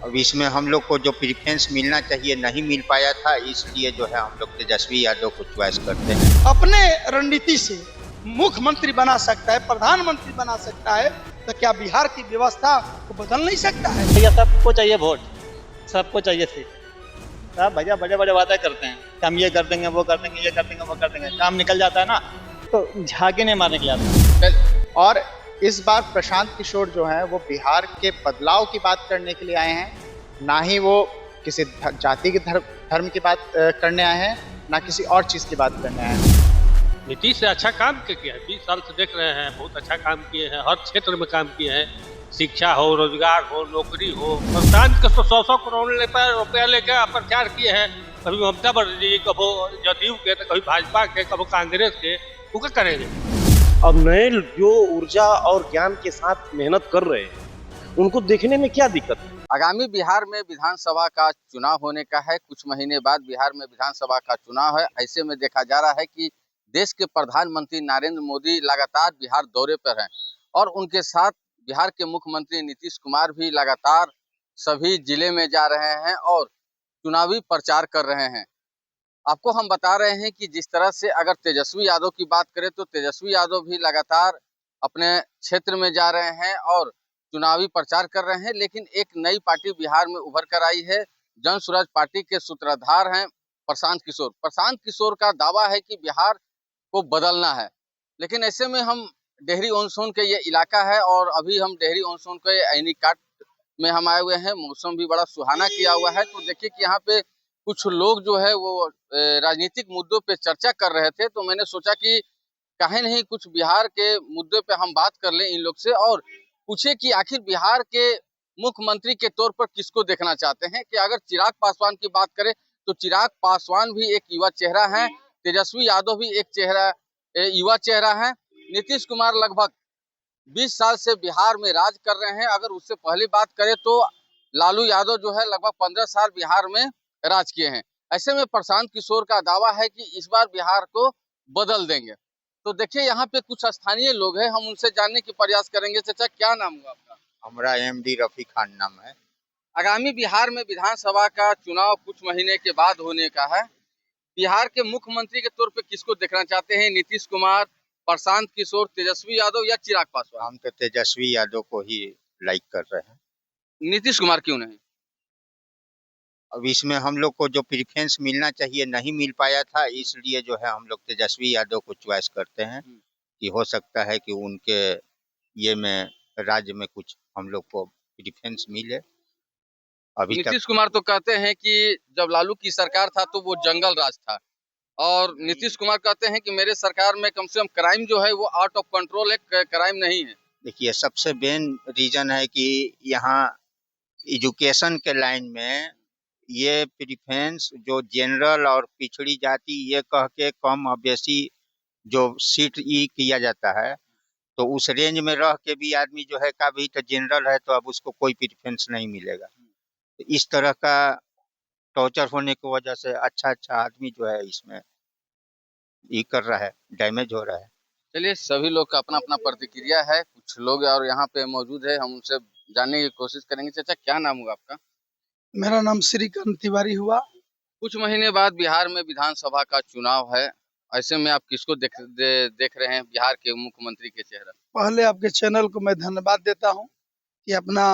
अब इसमें हम लोग को जो प्रेफरेंस मिलना चाहिए नहीं मिल पाया था, इसलिए जो है हम लोग तेजस्वी यादव को चॉइस करते हैं। अपने रणनीति से मुख्यमंत्री बना सकता है, प्रधानमंत्री बना सकता है, तो क्या बिहार की व्यवस्था को बदल नहीं सकता है? भैया सबको चाहिए वोट, सबको चाहिए सीट। सब भैया बड़े बड़े वादे करते हैं, हम ये कर देंगे, वो कर देंगे, ये कर देंगे, वो कर देंगे, काम निकल जाता है ना तो झाके नहीं मारने के लिए आते हैं। और इस बार प्रशांत किशोर जो हैं वो बिहार के बदलाव की बात करने के लिए आए हैं, ना ही वो किसी जाति के धर्म की बात करने आए हैं, ना किसी और चीज़ की बात करने आए हैं। नीतीश से अच्छा काम किया है, 20 साल से देख रहे हैं, बहुत अच्छा काम किए हैं, हर क्षेत्र में काम किए हैं, शिक्षा हो, रोजगार हो, नौकरी हो। प्रशांत के 100 करोड़ रुपया लेकर प्रचार किए हैं, कभी ममता बनर्जी, कभी जदयू के, कभी भाजपा के, कभी कांग्रेस के, वो क्या करेंगे? अब नए जो ऊर्जा और ज्ञान के साथ मेहनत कर रहे हैं, उनको देखने में क्या दिक्कत है? आगामी बिहार में विधानसभा का चुनाव होने का है। कुछ महीने बाद बिहार में विधानसभा का चुनाव है। ऐसे में देखा जा रहा है कि देश के प्रधानमंत्री नरेंद्र मोदी लगातार बिहार दौरे पर हैं और उनके साथ बिहार के मुख्यमंत्री नीतीश कुमार भी लगातार सभी जिले में जा रहे हैं और चुनावी प्रचार कर रहे हैं। आपको हम बता रहे हैं कि जिस तरह से अगर तेजस्वी यादव की बात करें तो तेजस्वी यादव भी लगातार अपने क्षेत्र में जा रहे हैं और चुनावी प्रचार कर रहे हैं, लेकिन एक नई पार्टी बिहार में उभर कर आई है। जन स्वराज पार्टी के सूत्रधार हैं प्रशांत किशोर। प्रशांत किशोर का दावा है कि बिहार को बदलना है, लेकिन ऐसे में हम डेहरी ऑन सोन के ये इलाका है और अभी हम डेहरी ऑन सोन के ऐनी काट में हम आए हुए हैं। मौसम भी बड़ा सुहाना किया हुआ है, तो देखिए कि यहाँ पे कुछ लोग जो है वो राजनीतिक मुद्दों पे चर्चा कर रहे थे, तो मैंने सोचा कि काहे नहीं कुछ बिहार के मुद्दे पे हम बात कर लें इन लोग से और पूछे कि आखिर बिहार के मुख्यमंत्री के तौर पर किसको देखना चाहते हैं। कि अगर चिराग पासवान की बात करें तो चिराग पासवान भी एक युवा चेहरा है, तेजस्वी यादव भी एक युवा चेहरा है, नीतीश कुमार लगभग 20 साल से बिहार में राज कर रहे हैं। अगर उससे पहले बात करें तो लालू यादव जो है लगभग 15 साल बिहार में राज किए हैं। ऐसे में प्रशांत किशोर का दावा है कि इस बार बिहार को बदल देंगे। तो देखिए यहाँ पे कुछ स्थानीय लोग हैं, हम उनसे जानने की प्रयास करेंगे। चाचा क्या नाम हुआ आपका? हमारा MD रफी खान नाम है। आगामी बिहार में विधानसभा का चुनाव कुछ महीने के बाद होने का है। बिहार के मुख्यमंत्री के तौर पे किसको देखना चाहते हैं? नीतीश कुमार, प्रशांत किशोर, तेजस्वी यादव या चिराग पासवान? हम तो तेजस्वी यादव को ही लाइक कर रहे हैं। नीतीश कुमार क्यों नहीं? अब इसमें हम लोग को जो प्रेफरेंस मिलना चाहिए नहीं मिल पाया था, इसलिए जो है हम लोग तेजस्वी यादव को चॉइस करते हैं कि हो सकता है कि उनके ये में राज्य में कुछ हम लोग को प्रेफरेंस मिले। अभी तक नीतीश कुमार तो कहते हैं कि जब लालू की सरकार था तो वो जंगल राज था, और नीतीश कुमार कहते हैं कि मेरे सरकार में कम से कम क्राइम जो है वो आउट ऑफ कंट्रोल है, क्राइम नहीं है। देखिए, सबसे मेन रीजन है कि यहाँ एजुकेशन के लाइन में ये प्रेफरेंस जो जनरल और पिछड़ी जाति ये कह के कम और बेसी जो सीट किया जाता है, तो उस रेंज में रह के भी आदमी जो है का भी तो जनरल है, तो अब उसको कोई प्रेफरेंस नहीं मिलेगा। तो इस तरह का टॉर्चर होने की वजह से अच्छा आदमी जो है इसमें ये कर रहा है, डैमेज हो रहा है। चलिए, सभी लोग का अपना अपना प्रतिक्रिया है। कुछ लोग और यहाँ पे मौजूद है, हम उनसे जानने की कोशिश करेंगे। चाचा क्या नाम हुआ आपका? मेरा नाम श्रीकांत तिवारी हुआ। कुछ महीने बाद बिहार में विधानसभा का चुनाव है, ऐसे में आप किसको देख रहे हैं बिहार के मुख्यमंत्री के चेहरा? पहले आपके चैनल को मैं धन्यवाद देता हूं कि अपना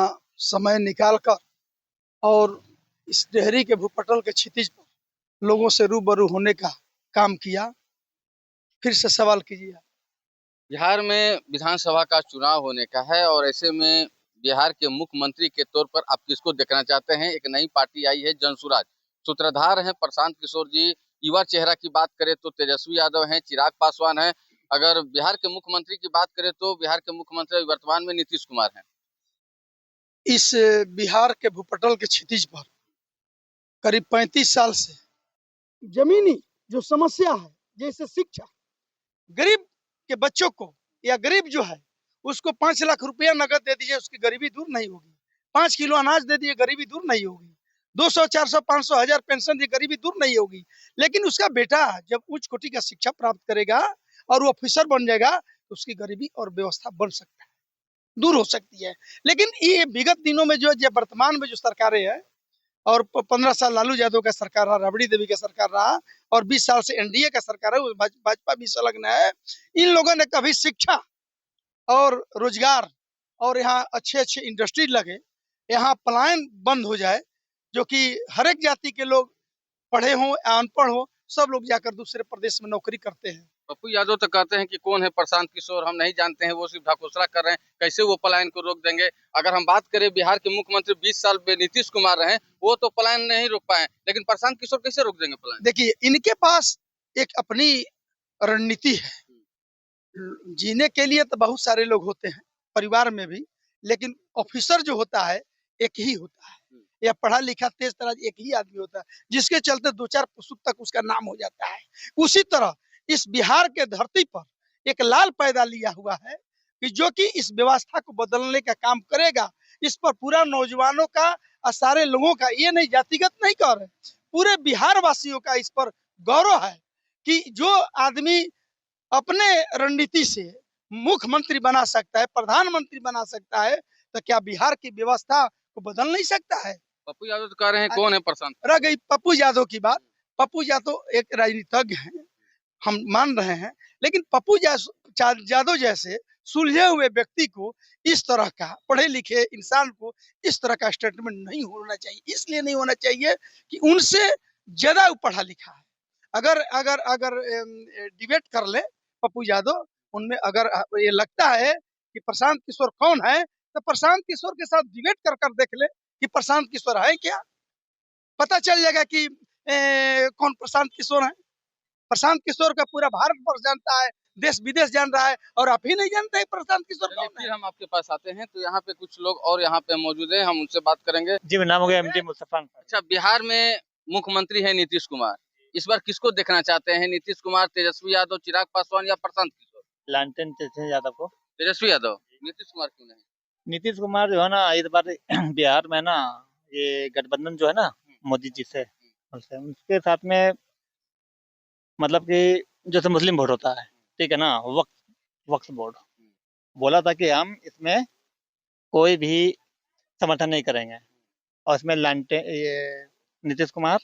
समय निकाल कर और इस डेहरी के भूपटल के क्षितिज पर लोगों से रूबरू होने का काम किया। फिर से सवाल कीजिए। बिहार में विधानसभा का चुनाव होने का है और ऐसे में बिहार के मुख्यमंत्री के तौर पर आप किसको देखना चाहते हैं? एक नई पार्टी आई है जन स्वराज, सूत्रधार हैं प्रशांत किशोर जी। युवा चेहरा की बात करें तो तेजस्वी यादव हैं, चिराग पासवान हैं। अगर बिहार के मुख्यमंत्री की बात करें तो बिहार के मुख्यमंत्री वर्तमान में नीतीश कुमार हैं। इस बिहार के भूपटल के क्षितिज पर करीब 35 साल से जमीनी जो समस्या है, जैसे शिक्षा, गरीब के बच्चों को या गरीब जो है उसको 5 लाख रुपया नगद दे दीजिए, उसकी गरीबी दूर नहीं होगी। 5 किलो अनाज दे दीजिए, गरीबी दूर नहीं होगी। 200, 400, 500, 1000 पेंशन दी, गरीबी दूर नहीं होगी। लेकिन उसका बेटा जब उच्च कोटि का शिक्षा प्राप्त करेगा और वो ऑफिसर बन जाएगा तो उसकी गरीबी और व्यवस्था बन सकता है। दूर हो सकती है। लेकिन ये विगत दिनों में जो वर्तमान में जो सरकारें हैं, और 15 साल लालू यादव का सरकार रहा, राबड़ी देवी का सरकार रहा, और 20 साल से एनडीए का सरकार है, भाजपा भी संलग्न है। इन लोगों ने कभी शिक्षा और रोजगार और यहाँ अच्छे अच्छे इंडस्ट्री लगे, यहाँ पलायन बंद हो जाए, जो कि हर एक जाति के लोग पढ़े हों या अनपढ़ हो, सब लोग जाकर दूसरे प्रदेश में नौकरी करते हैं। पप्पू यादव तो कहते हैं कि कौन है प्रशांत किशोर, हम नहीं जानते हैं, वो सिर्फ ढकोसला कर रहे हैं, कैसे वो पलायन को रोक देंगे। अगर हम बात करें बिहार के मुख्यमंत्री 20 साल में नीतीश कुमार रहे, वो तो पलायन नहीं रोक पाए, लेकिन प्रशांत किशोर कैसे रोक देंगे पलायन? देखिए, इनके पास एक अपनी रणनीति है। जीने के लिए तो बहुत सारे लोग होते हैं परिवार में भी, लेकिन ऑफिसर जो होता है एक ही होता है, या पढ़ा लिखा तेज तराज एक ही आदमी होता है, जिसके चलते 2-4 पुस्तक तक उसका नाम हो जाता है। उसी तरह इस बिहार के धरती पर एक लाल पैदा लिया हुआ है कि जो कि इस व्यवस्था को बदलने का काम करेगा। इस पर पूरा नौजवानों का और सारे लोगों का, ये नहीं जातिगत नहीं कह रहे, पूरे बिहार वासियों का इस पर गौरव है कि जो आदमी अपने रणनीति से मुख्यमंत्री बना सकता है, प्रधानमंत्री बना सकता है, तो क्या बिहार की व्यवस्था को बदल नहीं सकता है? पप्पू यादव तो कह रहे हैं कौन है प्रशांत? रह गई पप्पू यादव की बात। पप्पू यादव एक राजनीतिज्ञ हैं, हम मान रहे हैं, लेकिन पप्पू यादव जैसे सुलझे हुए व्यक्ति को इस तरह का, पढ़े लिखे इंसान को इस तरह का स्टेटमेंट नहीं होना चाहिए। इसलिए नहीं होना चाहिए कि उनसे ज्यादा पढ़ा लिखा है। अगर अगर अगर डिबेट कर ले पप्पू यादव, उनमें अगर ये लगता है कि प्रशांत किशोर कौन है, तो प्रशांत किशोर के साथ डिबेट कर कर देख ले कि प्रशांत किशोर है क्या, पता चल जाएगा कि कौन प्रशांत किशोर है। प्रशांत किशोर का पूरा भारत वर्ष जानता है, देश विदेश जान रहा है, और आप ही नहीं जानते प्रशांत किशोर कौन है। फिर हम आपके पास आते हैं, तो यहाँ पे कुछ लोग और यहाँ पे मौजूद हैं, हम उनसे बात करेंगे। जी, मेरा नाम हो गया एमटी मुस्तफा। अच्छा, बिहार में मुख्यमंत्री है नीतीश कुमार, इस बार किसको देखना चाहते हैं? नीतीश कुमार, तेजस्वी यादव, चिराग पासवान या प्रशांत किशोर? लालटेन तेजस्वी यादव को। तेजस्वी यादव। नीतीश कुमार क्यों नहीं? नीतीश कुमार जो है ना, इस बार बिहार में ना ये गठबंधन जो है ना मोदी जी से, उसके साथ में मतलब कि जैसे मुस्लिम वोट होता है, ठीक है ना, वक्फ बोर्ड बोला था कि हम इसमें कोई भी समर्थन नहीं करेंगे, और इसमें ये नीतीश कुमार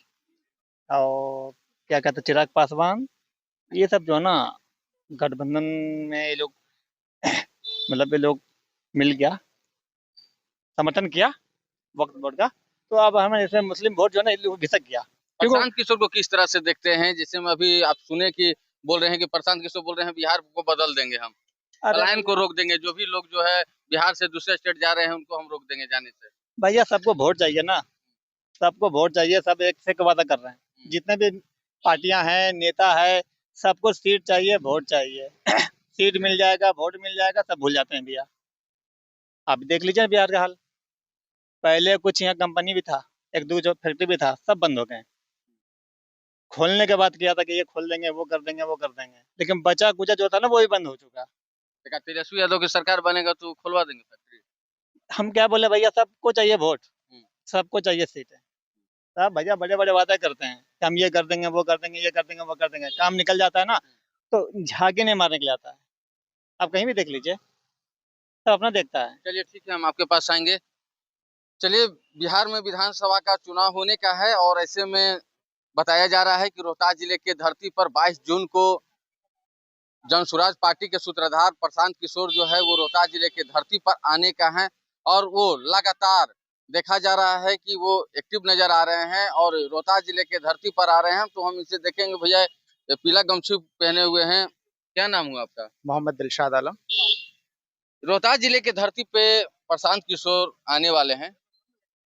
और क्या कहते हैं चिराग पासवान, ये सब जो है ना गठबंधन में ये लोग मतलब ये लोग मिल गया, समर्थन किया वक्फ बोर्ड का। तो अब हमें जैसे मुस्लिम वोट जो है ना ये लोग घिसक गया। प्रशांत किशोर को किस तरह से देखते हैं? जैसे में अभी आप सुने कि बोल रहे हैं कि प्रशांत किशोर बोल रहे हैं बिहार को बदल देंगे, हम पलायन को रोक देंगे, जो भी लोग जो है बिहार से दूसरे स्टेट जा रहे हैं उनको हम रोक देंगे जाने से। भैया सबको वोट चाहिए ना, सबको वोट चाहिए, सब एक से एक वादा कर रहे हैं, जितने भी पार्टियां हैं, नेता है, सबको सीट चाहिए, वोट चाहिए। सीट मिल जाएगा, वोट मिल जाएगा, सब भूल जाते हैं भैया। आप देख लीजिए बिहार का हाल, पहले कुछ यहाँ कंपनी भी था, एक दो जो फैक्ट्री भी था, सब बंद हो गए। खोलने के बाद किया था कि ये खोल देंगे, वो कर देंगे, वो कर देंगे, लेकिन बचा कुचा जो था ना वो भी बंद हो चुका। तेजस्वी यादव की सरकार बनेगा तो खुलवा देंगे फैक्ट्री। हम क्या बोले भैया, सबको चाहिए वोट, सबको चाहिए सीटें, सब भैया बड़े बड़े वादे करते हैं कि हम ये कर देंगे, वो कर देंगे, ये कर देंगे, वो कर देंगे, काम निकल जाता है ना तो झांकी नहीं मारने के लिए आता है। आप कहीं भी देख लीजिए, सब अपना देखता है। चलिए ठीक है, हम आपके पास आएंगे। चलिए, बिहार में विधानसभा का चुनाव होने का है, और ऐसे में बताया जा रहा है कि रोहतास जिले के धरती पर 22 जून को जन सुराज पार्टी के सूत्रधार प्रशांत किशोर जो है वो रोहतास जिले के धरती पर आने का है, और वो लगातार देखा जा रहा है कि वो एक्टिव नजर आ रहे हैं और रोहतास जिले के धरती पर आ रहे हैं। तो हम इसे देखेंगे। भैया ये पीला गमछी पहने हुए हैं, क्या नाम हुआ आपका? मोहम्मद दिलशाद आलम। रोहतास जिले के धरती पे प्रशांत किशोर आने वाले हैं,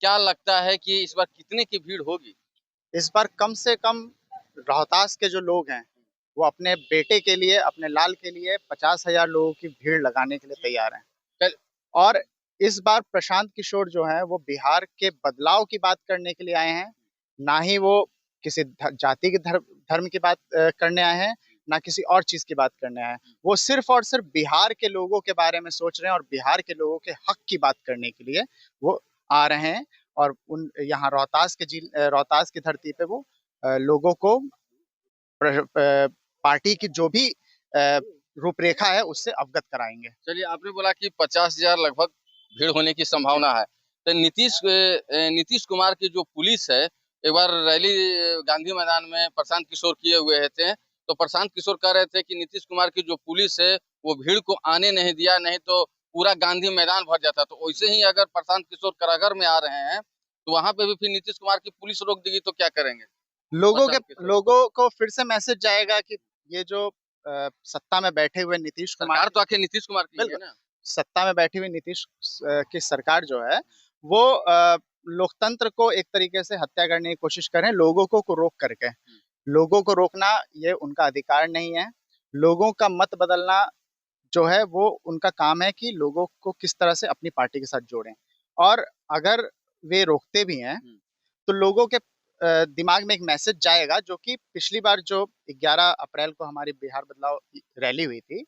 क्या लगता है कि इस बार कितने की भीड़ होगी? इस बार कम से कम रोहतास के जो लोग हैं वो अपने बेटे के लिए, अपने लाल के लिए 50,000 लोगों की भीड़ लगाने के लिए तैयार हैं। और इस बार प्रशांत किशोर जो है वो बिहार के बदलाव की बात करने के लिए आए हैं, ना ही वो किसी जाति के धर्म की बात करने आए हैं, ना किसी और चीज की बात करने आए हैं। वो सिर्फ और सिर्फ बिहार के लोगों के बारे में सोच रहे हैं और बिहार के लोगों के हक की बात करने के लिए वो आ रहे हैं। और उन यहाँ रोहतास की धरती पे वो लोगों को पार्टी की जो भी रूपरेखा है उससे अवगत कराएंगे। चलिए, आपने बोला कि 50,000 लगभग भीड़ होने की संभावना है। तो नीतीश कुमार की जो पुलिस है, एक बार रैली गांधी मैदान में प्रशांत किशोर किए हुए थे, तो प्रशांत किशोर कह रहे थे कि नीतीश कुमार की जो पुलिस है वो भीड़ को आने नहीं दिया, नहीं तो पूरा गांधी मैदान भर जाता। तो वैसे ही अगर प्रशांत किशोर करागर में आ रहे हैं तो वहां पे भी फिर नीतीश कुमार की पुलिस रोक देगी तो क्या करेंगे? लोगों को फिर से मैसेज जाएगा कि ये जो सत्ता में बैठे हुए नीतीश कुमार, सरकार तो आखिर नीतीश कुमार की है ना। सत्ता में बैठी हुई नीतीश की सरकार जो है वो लोकतंत्र को एक तरीके से हत्या करने की कोशिश कर रहे हैं, लोगों को रोक करके। लोगों को रोकना ये उनका अधिकार नहीं है। लोगों का मत बदलना जो है वो उनका काम है कि लोगों को किस तरह से अपनी पार्टी के साथ जोड़ें। और अगर वे रोकते भी हैं तो लोगों के दिमाग में एक मैसेज जाएगा, जो कि पिछली बार जो 11 अप्रैल को हमारी बिहार बदलाव रैली हुई थी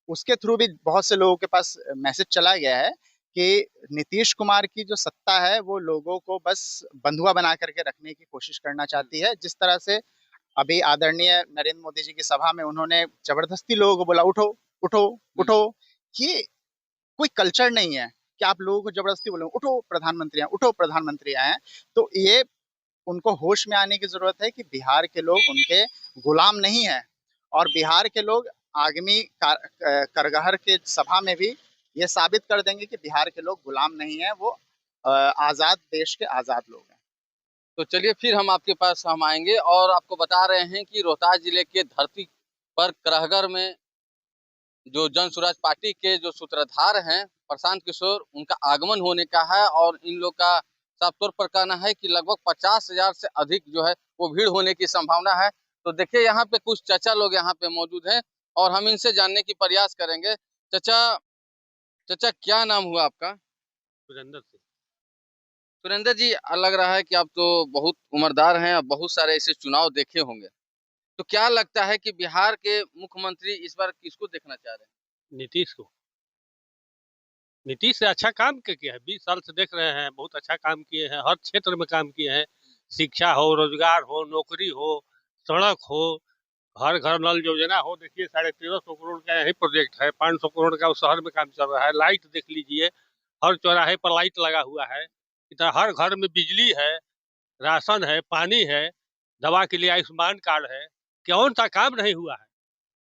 उसके थ्रू भी बहुत से लोगों के पास मैसेज चला गया है कि नीतीश कुमार की जो सत्ता है वो लोगों को बस बंधुआ बना करके रखने की कोशिश करना चाहती है। जिस तरह से अभी आदरणीय नरेंद्र मोदी जी की सभा में उन्होंने जबरदस्ती लोगों को बोला उठो उठो उठो, ये कोई कल्चर नहीं है कि आप लोगों को जबरदस्ती बोले उठो प्रधानमंत्री आए। तो ये उनको होश में आने की जरूरत है कि बिहार के लोग उनके गुलाम नहीं है, और बिहार के लोग आगामी करगहर के सभा में भी ये साबित कर देंगे कि बिहार के लोग गुलाम नहीं है, वो आजाद देश के आजाद लोग हैं। तो चलिए, फिर हम आपके पास हम आएंगे और आपको बता रहे हैं कि रोहतास जिले के धरती पर करहगर में जो जन स्वराज पार्टी के जो सूत्रधार हैं प्रशांत किशोर, उनका आगमन होने का है और इन लोग का साफ तौर पर कहना है कि लगभग 50,000 से अधिक जो है वो भीड़ होने की संभावना है। तो देखिए, यहाँ पे कुछ चाचा लोग यहाँ पे मौजूद हैं और हम इनसे जानने की प्रयास करेंगे। चाचा क्या नाम हुआ आपका? सुरेंद्र सिंह। सुरेंद्र जी, लग रहा है कि आप तो बहुत उम्रदार हैं और बहुत सारे ऐसे चुनाव देखे होंगे, तो क्या लगता है कि बिहार के मुख्यमंत्री इस बार किसको देखना चाह रहे हैं? नीतीश को। नीतीश से अच्छा काम किया है, 20 साल से देख रहे हैं, बहुत अच्छा काम किए हैं, हर क्षेत्र में काम किए हैं। शिक्षा हो, रोजगार हो, नौकरी हो, सड़क हो, हर घर नल योजना हो। देखिए 1350 करोड़ का यही प्रोजेक्ट है, 500 करोड़ का उस शहर में काम चल रहा है। लाइट देख लीजिए, हर चौराहे पर लाइट लगा हुआ है। इतना हर घर में बिजली है, राशन है, पानी है, दवा के लिए आयुष्मान कार्ड है। कौन सा काम नहीं हुआ है?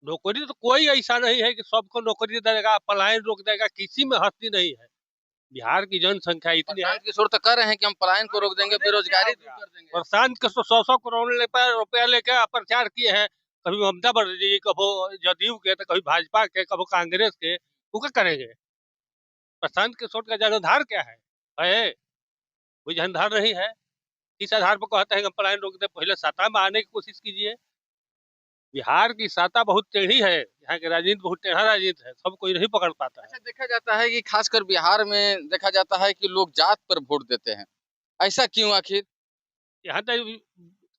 नौकरी तो कोई ऐसा नहीं है कि सबको नौकरी देगा, पलायन रोक देगा, किसी में हस्ती नहीं है। बिहार की जनसंख्या इतनी है। किशोर तो कह रहे हैं कि हम पलायन को रोक देंगे, बेरोजगारी दूर कर देंगे। प्रशांत किशोर 100 करोड़ रुपया लेकर प्रचार किए हैं, कभी ममता बनर्जी, कभी जदयू के, तो कभी भाजपा के, कभी कांग्रेस के। वो क्या करेंगे? प्रशांत किशोर का जनाधार क्या है? कोई जनाधार नहीं है। इस आधार पर कहते हैं कि पलायन रोक दे। पहले सत्ता में आने की कोशिश कीजिए। बिहार की सत्ता बहुत टेढ़ी है, यहाँ के राजनीति बहुत टेढ़ा राजनीति है, सब कोई नहीं पकड़ पाता है। अच्छा, देखा जाता है कि खासकर बिहार में देखा जाता है कि लोग जात पर वोट देते हैं, ऐसा क्यों आखिर? यहाँ तक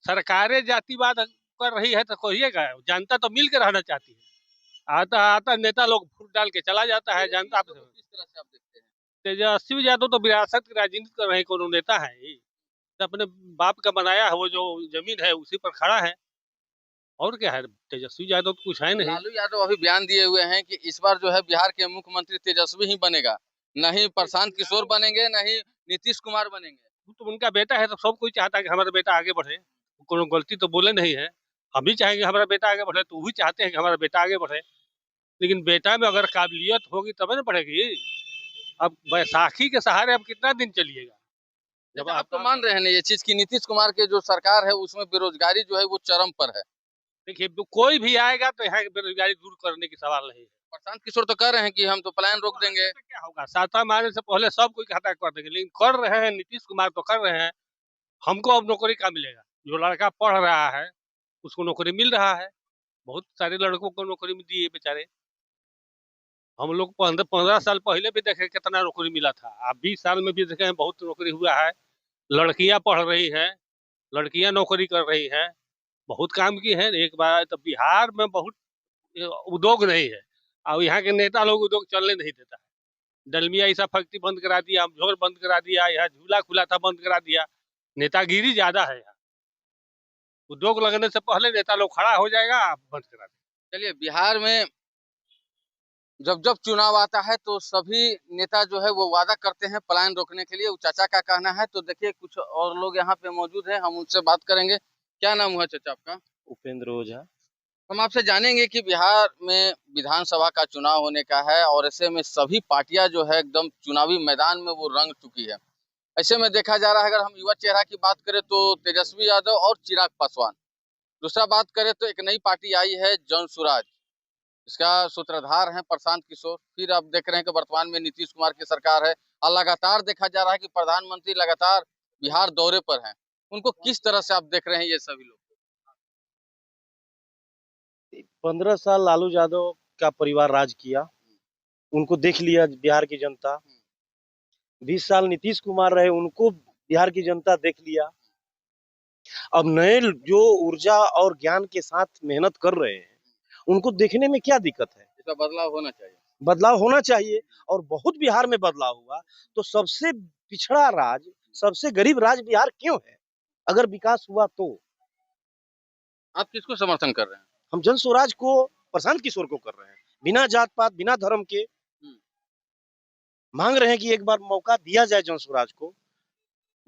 सरकारें जातिवाद कर रही है तो कहिएगा, जनता तो मिल के रहना चाहती है। आता नेता लोग फूट डाल के चला जाता है। जनता किस तरह से आप देखते हैं? तेजस्वी यादव तो विरासत की राजनीति कर रहे, कोनो नेता है तो अपने बाप का बनाया है वो जो जमीन है उसी पर खड़ा है, और क्या है? तेजस्वी यादव तो कुछ है नहीं। लालू यादव अभी बयान दिए हुए हैं कि इस बार जो है बिहार के मुख्यमंत्री तेजस्वी ही बनेगा, नहीं प्रशांत किशोर बनेंगे, नहीं नीतीश कुमार बनेंगे। तो उनका बेटा है तो सब कोई चाहता है कि हमारा बेटा आगे बढ़े, कोनो गलती तो बोले नहीं है। हम भी चाहेंगे हमारा बेटा आगे बढ़े, तो वो भी चाहते हैं कि हमारा बेटा आगे बढ़े, लेकिन बेटा में अगर काबिलियत होगी तब ना बढ़ेगी। अब बैसाखी के सहारे अब कितना दिन चलिएगा? जब आप तो मान रहे हैं ना ये चीज की नीतीश कुमार के जो सरकार है उसमें बेरोजगारी जो है वो चरम पर है। देखिए, कोई भी आएगा तो यहाँ की बेरोजगारी दूर करने की सवाल नहीं है। प्रशांत किशोर तो कह रहे हैं कि हम तो पलायन रोक देंगे। तो क्या होगा? सत्ता में आने से पहले सब कोई खाता कर देंगे, लेकिन कर रहे हैं नीतीश कुमार तो कर रहे हैं। हमको अब नौकरी कहाँ मिलेगा? जो लड़का पढ़ रहा है उसको नौकरी मिल रहा है, बहुत सारे लड़कों को नौकरी में दिए बेचारे। हम लोग 15 साल पहले भी देखे कितना नौकरी मिला था, अब 20 साल में भी देखे हैं बहुत नौकरी हुआ है। लड़कियां पढ़ रही हैं, लड़कियां नौकरी कर रही हैं, बहुत काम की है। एक बार तो बिहार में बहुत उद्योग नहीं है, और यहाँ के नेता लोग उद्योग चलने नहीं देता है। डलमिया ऐसा फैक्ट्री बंद करा दिया, अमझोर बंद करा दिया, यहाँ झूला खुला था बंद करा दिया। नेतागिरी ज्यादा है यहाँ। उद्योग लगने से पहले नेता लोग खड़ा हो जाएगा, आप बंद करा देंगे। चलिए, बिहार में जब जब चुनाव आता है तो सभी नेता जो है वो वादा करते हैं पलायन रोकने के लिए। वो चाचा का कहना है। तो देखिए कुछ और लोग यहाँ पे मौजूद हैं, हम उनसे बात करेंगे। क्या नाम हुआ चाचा आपका? उपेंद्र ओझा। हम आपसे जानेंगे कि बिहार में विधानसभा का चुनाव होने का है और ऐसे में सभी पार्टियां जो है एकदम चुनावी मैदान में वो रंग चुकी है। ऐसे में देखा जा रहा है, अगर हम युवा चेहरा की बात करें तो तेजस्वी यादव और चिराग पासवान। दूसरा बात करें तो एक नई पार्टी आई है जन सुराज, इसका सूत्रधार है प्रशांत किशोर। फिर आप देख रहे हैं कि वर्तमान में नीतीश कुमार की सरकार है और लगातार देखा जा रहा है कि प्रधानमंत्री लगातार बिहार दौरे पर हैं। उनको किस तरह से आप देख रहे हैं ये सभी लोग? 15 साल लालू यादव का परिवार राज किया, उनको देख लिया बिहार की जनता। 20 साल नीतीश कुमार रहे, उनको बिहार की जनता देख लिया। अब नए जो ऊर्जा और ज्ञान के साथ मेहनत कर रहे हैं, उनको देखने में क्या दिक्कत है? इसका बदलाव होना चाहिए। बदलाव होना चाहिए और बहुत बिहार में बदलाव हुआ। तो सबसे पिछड़ा राज, सबसे गरीब राज बिहार क्यों है? अगर विकास हुआ तो आप किसको समर्थन कर रहे हैं? हम जन स्वराज को, प्रशांत किशोर को कर रहे हैं, बिना जात पात बिना धर्म के। मांग रहे हैं कि एक बार मौका दिया जाए जन स्वराज को,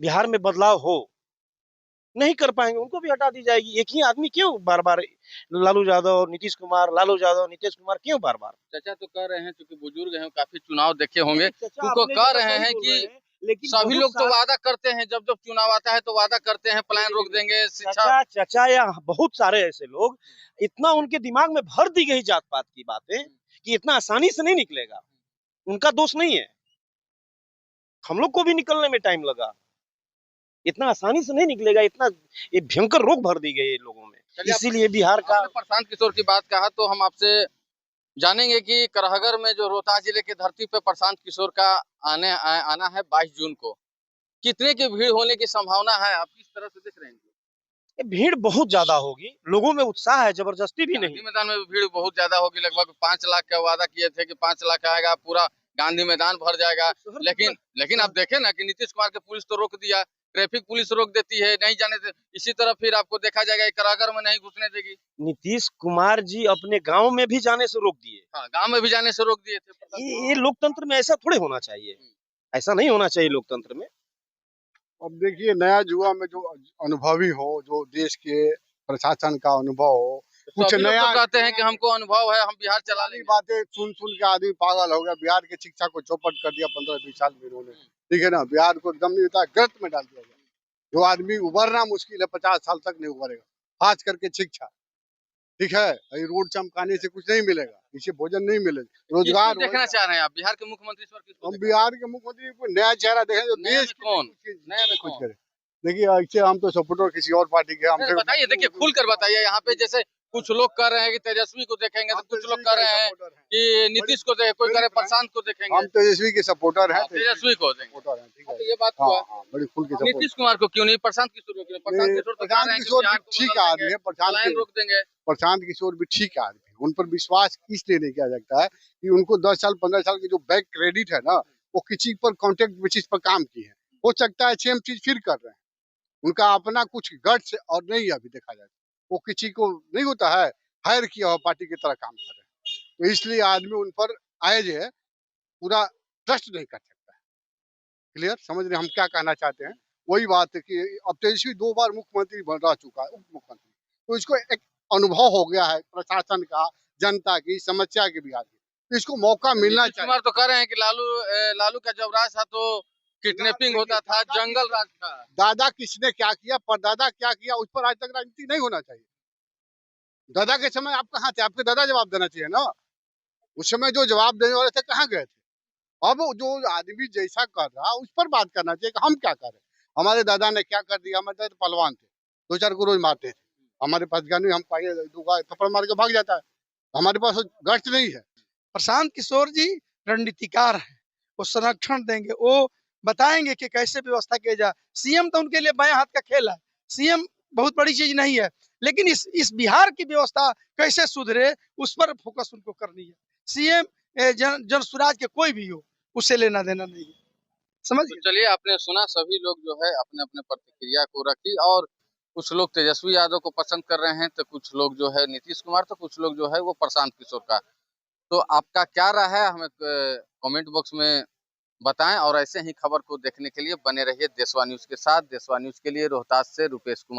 बिहार में बदलाव हो। नहीं कर पाएंगे उनको भी हटा दी जाएगी। एक ही आदमी क्यों बार बार लालू यादव नीतीश कुमार, लालू यादव नीतीश कुमार क्यों बार बार? चाचा तो कह रहे हैं, क्योंकि बुजुर्ग हैं, काफी चुनाव देखे होंगे, चाचा उनको अपने कह जगह रहे सही हैं बोल कि रहे हैं, लेकिन सभी बहुत लोग तो सारे- वादा करते हैं, जब जब चुनाव आता है तो वादा करते हैं पलायन रोक देंगे, शिक्षा। चाचा या बहुत सारे ऐसे लोग, इतना उनके दिमाग में भर दी गई जात पात की बातें कि इतना आसानी से नहीं निकलेगा। उनका दोष नहीं है, हम लोग को भी निकलने में टाइम लगा। इतना आसानी से नहीं निकलेगा। इतना ये भयंकर रोग भर दी गई है लोगों में। इसीलिए बिहार का आपने प्रशांत किशोर की बात कहा तो हम आपसे जानेंगे कि करहगर में जो रोहतास जिले की धरती पे प्रशांत किशोर का आना है 22 जून को, कितने की भीड़ होने की संभावना है? आप किस तरह से देख रहे हैं? ये भीड़ बहुत ज्यादा होगी, लोगों में उत्साह है, जबरदस्ती भी नहीं। गांधी मैदान में भी भीड़ बहुत ज्यादा होगी। लगभग 5 लाख का वादा किए थे कि 5 लाख आएगा, पूरा गांधी मैदान भर जाएगा। लेकिन आप देखें ना कि नीतीश कुमार की पुलिस तो रोक दिया, ट्रैफिक पुलिस रोक देती है, नहीं जाने दे। इसी तरह फिर आपको देखा जाएगा करहगर में नहीं घुसने देगी। नीतीश कुमार जी अपने गांव में भी जाने से रोक दिए। हाँ, गांव में भी जाने से रोक दिए थे। ये लोकतंत्र में ऐसा थोड़े होना चाहिए, ऐसा नहीं होना चाहिए लोकतंत्र में। अब देखिए, नया युवा में जो अनुभवी हो, जो देश के प्रशासन का अनुभव हो, कुछ सभी लोग नया तो कहते हैं कि हमको अनुभव है, हम बिहार चला लेंगे। बातें सुन सुन के आदमी पागल हो गया। बिहार की शिक्षा को चौपट कर दिया 15-20 साल में इन्होंने, ठीक है ना। बिहार को एकदम नहीं होता, गर्त में डाल दिया गया। जो आदमी उभरना मुश्किल है, 50 साल तक नहीं उभरेगा, खास करके शिक्षा, ठीक है। ये रोड चमकाने से कुछ नहीं मिलेगा, इससे भोजन नहीं मिलेगा, रोजगार किसको देखना चाह रहे हैं आप? बिहार के मुख्यमंत्री इस बार किसको हम देखना बिहार के मुख्यमंत्री को नया चेहरा देखें जो नया देश में कौन? नया में कौन? कुछ करे। देखिए, ऐसे हम तो सपोर्टर किसी और पार्टी के, हमसे बताइए, देखिए खुल कर बताइए। यहाँ पे जैसे कुछ लोग कह रहे हैं कि तेजस्वी को देखेंगे, तो कुछ लोग कह रहे हैं कि नीतीश को देखेंगे, कोई कह रहे हैं प्रशांत को देखेंगे। हम तेजस्वी के सपोर्टर हैं, तेजस्वी को देंगे, सपोर्टर हैं, ठीक है। तो ये बात हाँ हुआ। हाँ, बड़ी खुल के सपोर्ट। नीतीश कुमार को क्यों नहीं, प्रशांत किशोर को क्यों? प्रशांत किशोर तो कह रहे हैं कि किशोर बिहार भी को ठीक बदल आदमी देंगे, है। पलायन रोक देंगे। प्रशांत किशोर भी ठीक आदमी है। उन पर विश्वास इसलिए नहीं किया जाता है कि उनको 10 साल 15 साल की जो बैक क्रेडिट है ना, वो किसी पर कॉन्ट्रैक्ट बेसिस पर काम की है। हो सकता है सेम चीज फिर कर रहे हैं। उनका अपना कुछ गट्स और नहीं है। अभी देखा जाए वो किसी को नहीं होता है, हायर किया हुआ पार्टी की तरह काम कर रहे हैं। तो इसलिए आदमी उन पर आए जो है पूरा ट्रस्ट नहीं कर सकता है। क्लियर समझ रहे हम क्या कहना चाहते हैं? वही बात है कि अब तेजस्वी 2 बार मुख्यमंत्री बन रह चुका है, उप मुख्यमंत्री, तो इसको एक अनुभव हो गया है प्रशासन का, जनता की समस्या की, बिहार की। तो इसको मौका मिलना नीतीश चाहिए। कुमार तो कह रहे हैं कि लालू का जब राज था तो किडनैपिंग होता था, जंगल राज था। दादा किसने क्या किया, परदादा क्या किया, उस पर आज तक राजनीति नहीं होना चाहिए। दादा के समय आप कहाँ थे? आपके दादा जवाब देना चाहिए ना। उस समय जो जवाब देने वाले थे कहाँ गए थे? अब जो आदमी जैसा कर रहा उस पर बात करना चाहिए कि हम क्या करें। हमारे दादा ने क्या कर दिया? हमारे दादा पहलवान थे, 2-4 को रोज मारते थे। हमारे पास गन नहीं, हम पाए दूंगा थप्पड़ मार के भाग जाता है। हमारे पास गट्स नहीं है। प्रशांत किशोर जी रणनीतिकार हैं, वो संरक्षण देंगे, वो बताएंगे कि कैसे व्यवस्था किया जाए। सीएम तो उनके लिए बाएं हाथ का खेल है, सीएम बहुत बड़ी चीज नहीं है, लेकिन इस बिहार की व्यवस्था कैसे सुधरे उस पर फोकस उनको करनी है। सीएम जन स्वराज के कोई भी हो, उससे लेना देना नहीं है, समझ तो चलिए, आपने सुना, सभी लोग जो है अपने अपने प्रतिक्रिया को रखी और कुछ लोग तेजस्वी यादव को पसंद कर रहे हैं, तो कुछ लोग जो है नीतीश कुमार, तो कुछ लोग जो है वो प्रशांत किशोर का। तो आपका क्या राय है, हमें कमेंट बॉक्स में बताएं और ऐसे ही खबर को देखने के लिए बने रहिए देशवा न्यूज के साथ। देशवा न्यूज के लिए रोहतास से रुपेश कुमार।